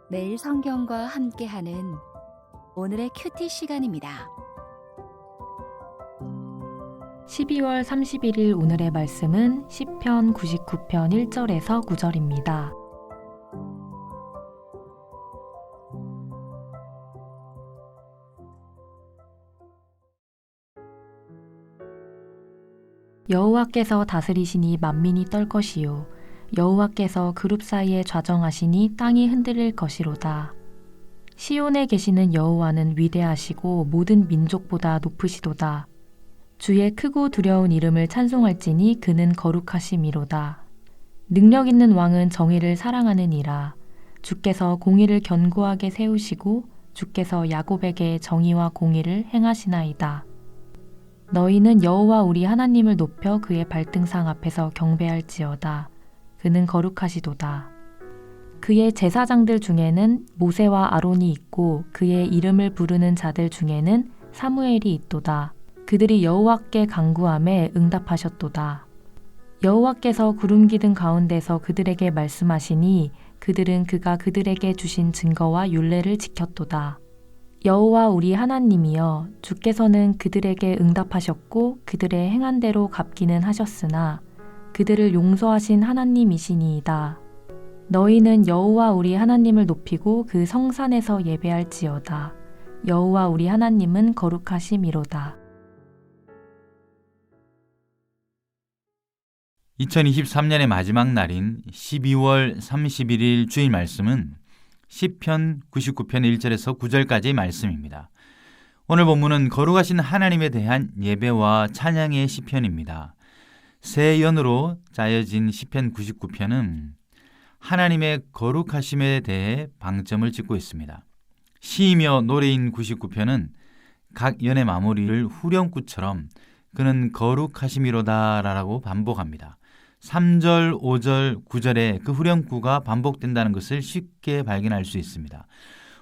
매일 성경과 함께하는 오늘의 큐티 시간입니다. 12월 31일 오늘의 말씀은 시편 99편 1절에서 9절입니다. 여호와께서 다스리시니 만민이 떨 것이요 여호와께서 그룹 사이에 좌정하시니 땅이 흔들릴 것이로다. 시온에 계시는 여호와는 위대하시고 모든 민족보다 높으시도다. 주의 크고 두려운 이름을 찬송할지니 그는 거룩하심이로다. 능력 있는 왕은 정의를 사랑하느니라. 주께서 공의를 견고하게 세우시고 주께서 야곱에게 정의와 공의를 행하시나이다. 너희는 여호와 우리 하나님을 높여 그의 발등상 앞에서 경배할지어다. 그는 거룩하시도다. 그의 제사장들 중에는 모세와 아론이 있고 그의 이름을 부르는 자들 중에는 사무엘이 있도다. 그들이 여호와께 간구하매 응답하셨도다. 여호와께서 구름 기둥 가운데서 그들에게 말씀하시니 그들은 그가 그들에게 주신 증거와 율례를 지켰도다. 여호와 우리 하나님이여, 주께서는 그들에게 응답하셨고 그들의 행한 대로 갚기는 하셨으나 그들을 용서하신 하나님이시니이다. 너희는 여호와 우리 하나님을 높이고 그 성산에서 예배할지어다. 여호와 우리 하나님은 거룩하심이로다. 2023년의 마지막 날인 12월 31일 주일 말씀은 시편 99편 1절에서 9절까지의 말씀입니다. 오늘 본문은 거룩하신 하나님에 대한 예배와 찬양의 시편입니다. 새 연으로 짜여진 시편 99편은 하나님의 거룩하심에 대해 방점을 찍고 있습니다. 시이며 노래인 99편은 각 연의 마무리를 후렴구처럼 그는 거룩하심이로다라고 반복합니다. 3절, 5절, 9절에 그 후렴구가 반복된다는 것을 쉽게 발견할 수 있습니다.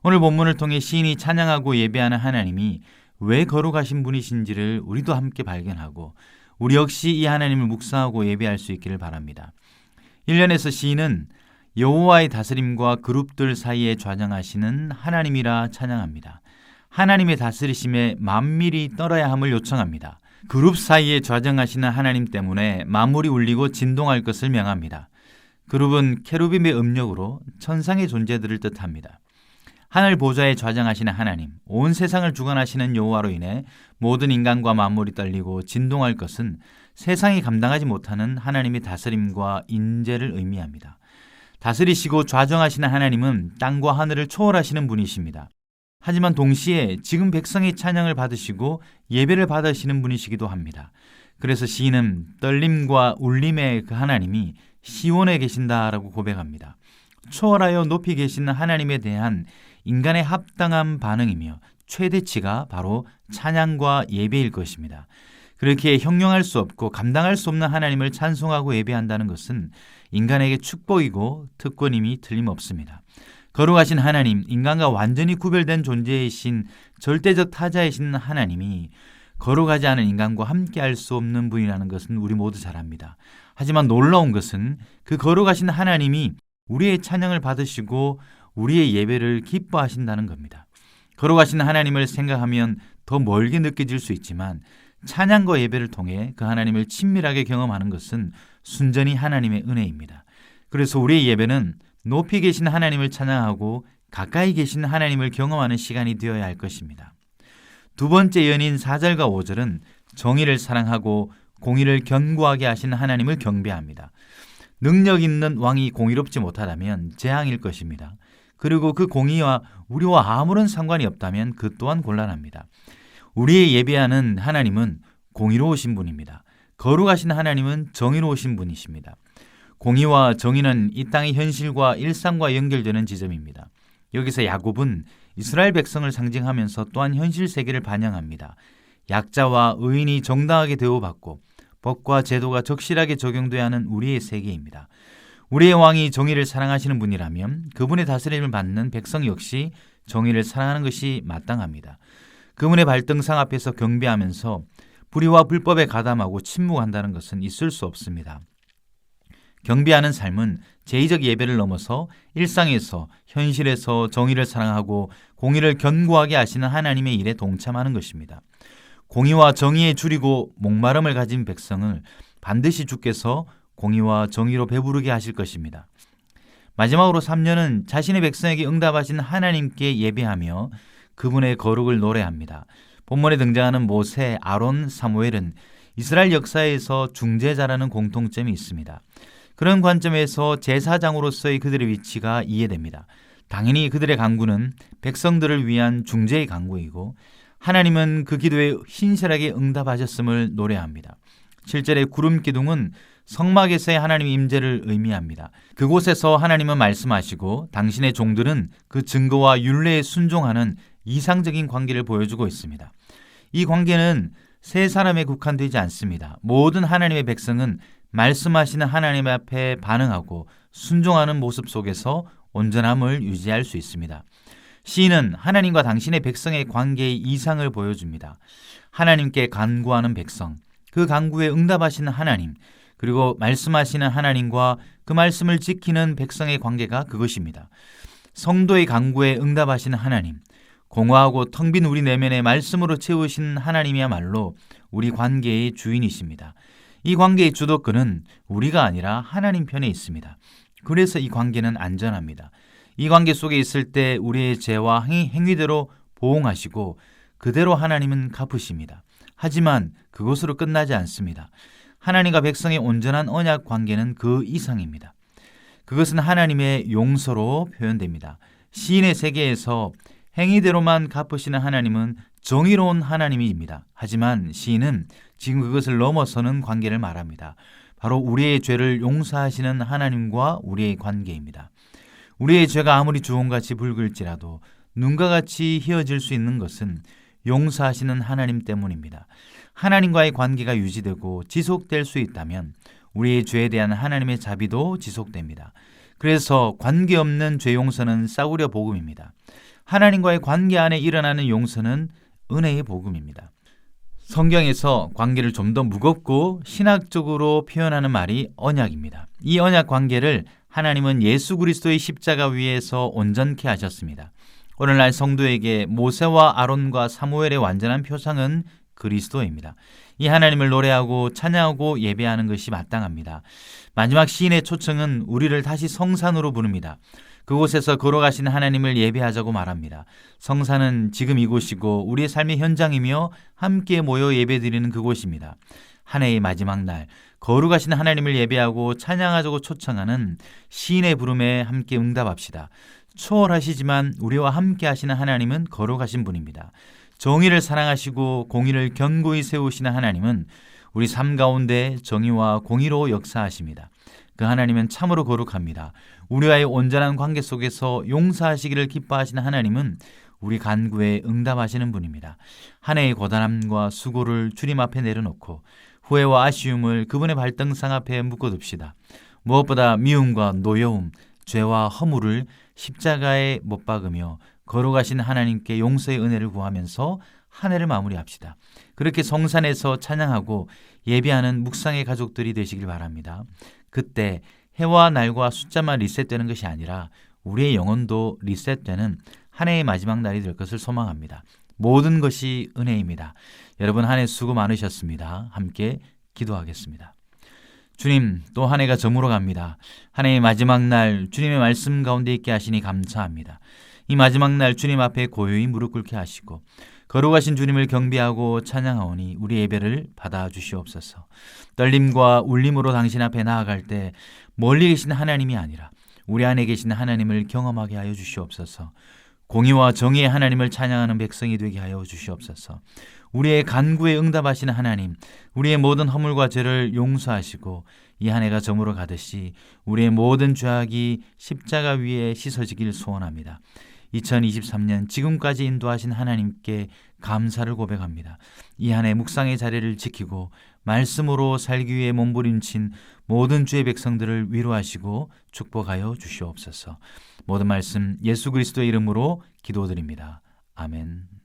오늘 본문을 통해 시인이 찬양하고 예배하는 하나님이 왜 거룩하신 분이신지를 우리도 함께 발견하고 우리 역시 이 하나님을 묵상하고 예배할 수 있기를 바랍니다. 1년에서 시인은 여호와의 다스림과 그룹들 사이에 좌정하시는 하나님이라 찬양합니다. 하나님의 다스리심에 만민이 떨어야 함을 요청합니다. 그룹 사이에 좌정하시는 하나님 때문에 만물이 울리고 진동할 것을 명합니다. 그룹은 케루빔의 음력으로 천상의 존재들을 뜻합니다. 하늘 보좌에 좌정하시는 하나님, 온 세상을 주관하시는 여호와로 인해 모든 인간과 만물이 떨리고 진동할 것은 세상이 감당하지 못하는 하나님의 다스림과 인재를 의미합니다. 다스리시고 좌정하시는 하나님은 땅과 하늘을 초월하시는 분이십니다. 하지만 동시에 지금 백성의 찬양을 받으시고 예배를 받으시는 분이시기도 합니다. 그래서 시인은 떨림과 울림의 그 하나님이 시온에 계신다라고 고백합니다. 초월하여 높이 계시는 하나님에 대한 인간의 합당한 반응이며 최대치가 바로 찬양과 예배일 것입니다. 그렇게 형용할 수 없고 감당할 수 없는 하나님을 찬송하고 예배한다는 것은 인간에게 축복이고 특권임이 틀림없습니다. 거룩하신 하나님, 인간과 완전히 구별된 존재이신 절대적 타자이신 하나님이 거룩하지 않은 인간과 함께할 수 없는 분이라는 것은 우리 모두 잘 압니다. 하지만 놀라운 것은 그 거룩하신 하나님이 우리의 찬양을 받으시고 우리의 예배를 기뻐하신다는 겁니다. 거룩하신 하나님을 생각하면 더 멀게 느껴질 수 있지만 찬양과 예배를 통해 그 하나님을 친밀하게 경험하는 것은 순전히 하나님의 은혜입니다. 그래서 우리의 예배는 높이 계신 하나님을 찬양하고 가까이 계신 하나님을 경험하는 시간이 되어야 할 것입니다. 두 번째 연인 4절과 5절은 정의를 사랑하고 공의를 견고하게 하시는 하나님을 경배합니다. 능력 있는 왕이 공의롭지 못하다면 재앙일 것입니다. 그리고 그 공의와 우리와 아무런 상관이 없다면 그 또한 곤란합니다. 우리의 예배하는 하나님은 공의로우신 분입니다. 거룩하신 하나님은 정의로우신 분이십니다. 공의와 정의는 이 땅의 현실과 일상과 연결되는 지점입니다. 여기서 야곱은 이스라엘 백성을 상징하면서 또한 현실 세계를 반영합니다. 약자와 의인이 정당하게 대우받고 법과 제도가 적실하게 적용돼야 하는 우리의 세계입니다. 우리의 왕이 정의를 사랑하시는 분이라면 그분의 다스림을 받는 백성 역시 정의를 사랑하는 것이 마땅합니다. 그분의 발등상 앞에서 경배하면서 불의와 불법에 가담하고 침묵한다는 것은 있을 수 없습니다. 경배하는 삶은 제의적 예배를 넘어서 일상에서 현실에서 정의를 사랑하고 공의를 견고하게 하시는 하나님의 일에 동참하는 것입니다. 공의와 정의에 줄이고 목마름을 가진 백성을 반드시 주께서 공의와 정의로 배부르게 하실 것입니다. 마지막으로 3년은 자신의 백성에게 응답하신 하나님께 예배하며 그분의 거룩을 노래합니다. 본문에 등장하는 모세, 아론, 사무엘은 이스라엘 역사에서 중재자라는 공통점이 있습니다. 그런 관점에서 제사장으로서의 그들의 위치가 이해됩니다. 당연히 그들의 간구는 백성들을 위한 중재의 간구이고 하나님은 그 기도에 신실하게 응답하셨음을 노래합니다. 7절의 구름 기둥은 성막에서의 하나님의 임재를 의미합니다. 그곳에서 하나님은 말씀하시고 당신의 종들은 그 증거와 율례에 순종하는 이상적인 관계를 보여주고 있습니다. 이 관계는 세 사람에 국한되지 않습니다. 모든 하나님의 백성은 말씀하시는 하나님 앞에 반응하고 순종하는 모습 속에서 온전함을 유지할 수 있습니다. 시인은 하나님과 당신의 백성의 관계의 이상을 보여줍니다. 하나님께 간구하는 백성, 그 간구에 응답하시는 하나님, 그리고 말씀하시는 하나님과 그 말씀을 지키는 백성의 관계가 그것입니다. 성도의 간구에 응답하시는 하나님, 공허하고 텅 빈 우리 내면의 말씀으로 채우신 하나님이야말로 우리 관계의 주인이십니다. 이 관계의 주도권은 우리가 아니라 하나님 편에 있습니다. 그래서 이 관계는 안전합니다. 이 관계 속에 있을 때 우리의 죄와 행위대로 보응하시고 그대로 하나님은 갚으십니다. 하지만 그것으로 끝나지 않습니다. 하나님과 백성의 온전한 언약 관계는 그 이상입니다. 그것은 하나님의 용서로 표현됩니다. 시인의 세계에서 행위대로만 갚으시는 하나님은 정의로운 하나님입니다. 하지만 시인은 지금 그것을 넘어서는 관계를 말합니다. 바로 우리의 죄를 용서하시는 하나님과 우리의 관계입니다. 우리의 죄가 아무리 주홍같이 붉을지라도 눈과 같이 희어질 수 있는 것은 용서하시는 하나님 때문입니다. 하나님과의 관계가 유지되고 지속될 수 있다면 우리의 죄에 대한 하나님의 자비도 지속됩니다. 그래서 관계없는 죄 용서는 싸구려 복음입니다. 하나님과의 관계 안에 일어나는 용서는 은혜의 복음입니다. 성경에서 관계를 좀 더 무겁고 신학적으로 표현하는 말이 언약입니다. 이 언약 관계를 하나님은 예수 그리스도의 십자가 위에서 온전케 하셨습니다. 오늘날 성도에게 모세와 아론과 사무엘의 완전한 표상은 그리스도입니다. 이 하나님을 노래하고 찬양하고 예배하는 것이 마땅합니다. 마지막 시인의 초청은 우리를 다시 성산으로 부릅니다. 그곳에서 걸어가신 하나님을 예배하자고 말합니다. 성산은 지금 이곳이고 우리의 삶의 현장이며 함께 모여 예배드리는 그곳입니다. 한 해의 마지막 날 거룩하신 하나님을 예배하고 찬양하자고 초청하는 시인의 부름에 함께 응답합시다. 초월하시지만 우리와 함께 하시는 하나님은 거룩하신 분입니다. 정의를 사랑하시고 공의를 견고히 세우시는 하나님은 우리 삶 가운데 정의와 공의로 역사하십니다. 그 하나님은 참으로 거룩합니다. 우리와의 온전한 관계 속에서 용서하시기를 기뻐하시는 하나님은 우리 간구에 응답하시는 분입니다. 한 해의 고단함과 수고를 주님 앞에 내려놓고 후회와 아쉬움을 그분의 발등상 앞에 묶어둡시다. 무엇보다 미움과 노여움, 죄와 허물을 십자가에 못 박으며 거룩하신 하나님께 용서의 은혜를 구하면서 한 해를 마무리합시다. 그렇게 성산에서 찬양하고 예배하는 묵상의 가족들이 되시길 바랍니다. 그때 해와 날과 숫자만 리셋되는 것이 아니라 우리의 영혼도 리셋되는 한 해의 마지막 날이 될 것을 소망합니다. 모든 것이 은혜입니다. 여러분 한 해 수고 많으셨습니다. 함께 기도하겠습니다. 주님, 또 한 해가 저물어 갑니다. 한 해의 마지막 날 주님의 말씀 가운데 있게 하시니 감사합니다. 이 마지막 날 주님 앞에 고요히 무릎 꿇게 하시고 거룩하신 주님을 경배하고 찬양하오니 우리 예배를 받아주시옵소서. 떨림과 울림으로 당신 앞에 나아갈 때 멀리 계신 하나님이 아니라 우리 안에 계신 하나님을 경험하게 하여 주시옵소서. 공의와 정의의 하나님을 찬양하는 백성이 되게 하여 주시옵소서. 우리의 간구에 응답하시는 하나님, 우리의 모든 허물과 죄를 용서하시고 이 한 해가 저물어 가듯이 우리의 모든 죄악이 십자가 위에 씻어지길 소원합니다. 2023년 지금까지 인도하신 하나님께 감사를 고백합니다. 이 한 해 묵상의 자리를 지키고 말씀으로 살기 위해 몸부림친 모든 주의 백성들을 위로하시고 축복하여 주시옵소서. 모든 말씀 예수 그리스도의 이름으로 기도드립니다. 아멘.